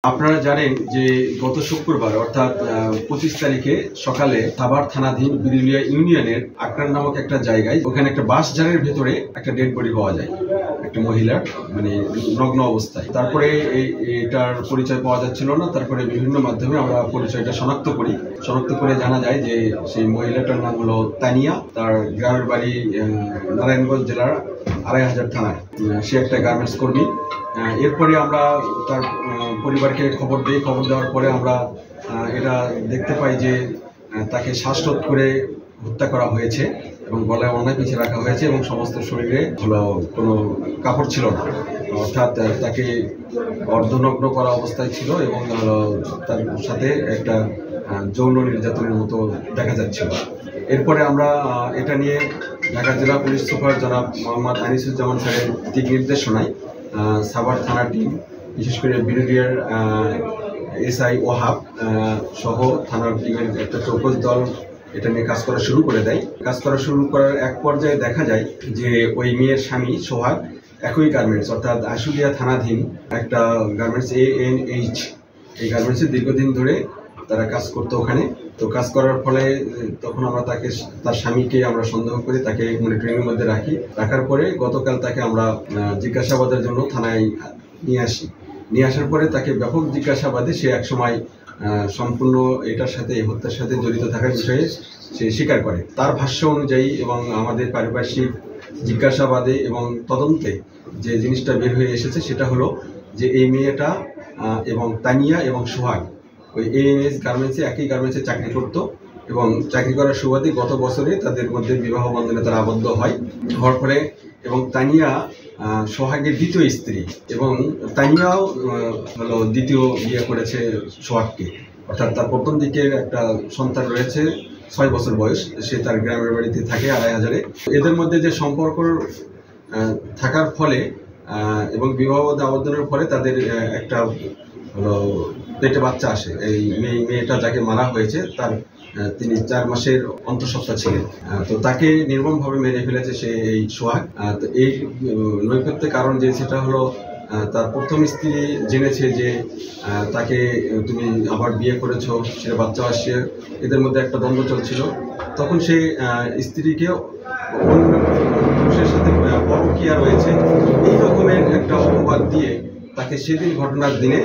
আপনারা জানেন যে গত শুক্রবার অর্থাৎ 25 তারিখে সকালে সাভার থানাধীন বিরুলিয়া ইউনিয়নের আকরান নামক একটা জায়গায় ওখানে একটা বাঁশঝাড়ের ভেতরে একটা ডেড বডি পাওয়া যায়, একটা মহিলার, মানে নগ্ন অবস্থায়। তারপরে এটার পরিচয় পাওয়া যাচ্ছিল না। তারপরে বিভিন্ন মাধ্যমে আমরা পরিচয়টা শনাক্ত করে জানা যায় যে সেই মহিলাটার নাম হলো তানিয়া। তার গ্রামের বাড়ি নারায়ণগঞ্জ জেলার 2500 থানায়। সে একটা গার্মেন্টস কর্মী। এরপরে আমরা তার পরিবারকে খবর দিই। খবর দেওয়ার পরে আমরা এটা দেখতে পাই যে তাকে শ্বাসরোধ করে হত্যা করা হয়েছে এবং গলায় অন্যায় পিছিয়ে রাখা হয়েছে এবং সমস্ত শরীরে কোনো কাপড় ছিল না, অর্থাৎ তাকে অর্ধনগ্ন করা অবস্থায় ছিল এবং তার সাথে একটা যৌন নির্যাতনের মতো দেখা যাচ্ছিল। এরপরে আমরা এটা নিয়ে ঢাকা জেলা পুলিশ সুপার জনাব মোহাম্মদ আনিসুজ্জামান স্যারের দিক নির্দেশনায় সাভার থানা টিম, বিশেষ করে বিরুলিয়ার এসআই ওহাব সহ থানার টিমের একটা চৌকস দল এটা নিয়ে কাজ করা শুরু করে দেয়। কাজ করা শুরু করার এক পর্যায়ে দেখা যায় যে ওই মেয়ের স্বামী সোহাগ একই গার্মেন্টস অর্থাৎ আশুলিয়া থানাধীন একটা গার্মেন্টস ANH, এই গার্মেন্টসে দীর্ঘদিন ধরে তারা কাজ করতো ওখানে। তো কাজ করার ফলে তখন আমরা তার স্বামীকে আমরা সন্দেহ করি, তাকে মনিটরিংয়ের মধ্যে রাখার পরে গতকাল তাকে আমরা জিজ্ঞাসাবাদের জন্য থানায় নিয়ে আসার পরে তাকে ব্যাপক জিজ্ঞাসাবাদে সে একসময় সম্পূর্ণ এটার সাথে, হত্যার সাথে জড়িত থাকার বিষয়ে সে স্বীকার করে। তার ভাষ্য অনুযায়ী এবং আমাদের পারিপার্শ্বিক জিজ্ঞাসাবাদে এবং তদন্তে যে জিনিসটা বের হয়ে এসেছে সেটা হলো যে এই মেয়েটা এবং তানিয়া এবং সোহাগ ওই ANH গার্মেন্টসে, একই গার্মেন্টসে চাকরি করত এবং চাকরি করার সুবাদে গত বছরে তাদের মধ্যে বিবাহ বন্ধনে তারা আবদ্ধ হওয়ার পরে এবং তানিয়া সোহাগের দ্বিতীয় স্ত্রী এবং তানিয়াও দ্বিতীয় বিয়ে করেছে সোহাগকে, অর্থাৎ তার প্রথম দিকের একটা সন্তান রয়েছে 6 বছর বয়স। সে তার গ্রামের বাড়িতে থাকে 2500-এ। এদের মধ্যে যে সম্পর্ক থাকার ফলে এবং বিবাহ আবদ্ধনের ফলে তাদের একটা পেটে বাচ্চা আসে। এই মেয়েটা যাকে মারা হয়েছে তিনি 4 মাসের অন্তঃসত্ত্বা ছিলেন। তো তাকে নির্মমভাবে মেরে ফেলেছে এই সোহাগ। তো এই নৈপথ্যের কারণ যে সেটা হলো তার প্রথম স্ত্রী জেনেছে যে তাকে তুমি আবার বিয়ে করেছো, সে বাচ্চা আসছে, এদের মধ্যে একটা দ্বন্দ্ব চলছিল। তখন সে স্ত্রীকে অন্য পুরুষের সাথে পরকীয়া রয়েছে এই রকমের একটা অপবাদ দিয়ে তাকে সেদিন ঘটনার দিনে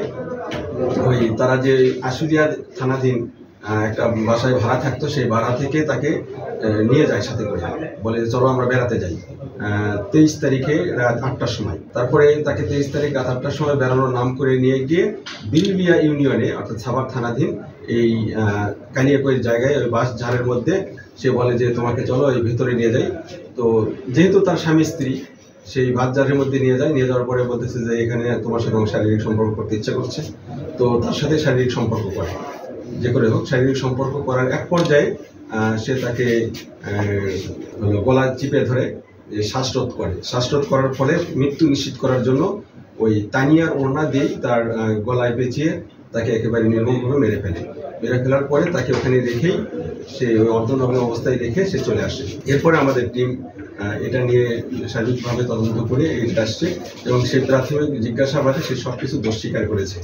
তারা যে আশুলিয়া থানাধীন একটা বাসায় ভাড়া থাকতো, সেই ভাড়া থেকে তাকে নিয়ে যায় সাথে করে, বলে চলো আমরা বেড়াতে যাই 23 তারিখে রাত 8টার সময়। তারপরে তাকে 23 তারিখ রাত 8টার সময় বেড়ানোর নাম করে নিয়ে গিয়ে বিরুলিয়া ইউনিয়নে অর্থাৎ সাভার থানাধীন এই কালিয়াকৈর জায়গায় ওই বাঁশঝাড়ের মধ্যে সে বলে যে তোমাকে চলো এই ভিতরে নিয়ে যাই। তো যেহেতু তার স্বামী স্ত্রী, সেই বাঁশঝাড়ের মধ্যে নিয়ে যাওয়ার পরে বলতেছে যে এখানে তোমার সাথে শারীরিক সম্পর্ক করতে ইচ্ছা করছে। তো তার সাথে শারীরিক সম্পর্ক করে, যে করে হোক শারীরিক সম্পর্ক করার এক পর্যায়ে সে তাকে গলা চিপে ধরে শ্বাসরোধ করার ফলে মৃত্যু নিশ্চিত করার জন্য ওই তানিয়ার ওড়না দিয়েই তার গলায় পেঁচিয়ে তাকে একেবারে নির্মমভাবে মেরে ফেলার পরে তাকে ওখানে রেখেই সে ওই অর্ধনগ্ন অবস্থায় রেখে সে চলে আসে। এরপরে আমাদের টিম এটা নিয়ে শারীরিকভাবে তদন্ত করে এটা আসছে এবং সে প্রাথমিক জিজ্ঞাসাবাদে সে সবকিছু দোষ স্বীকার করেছে।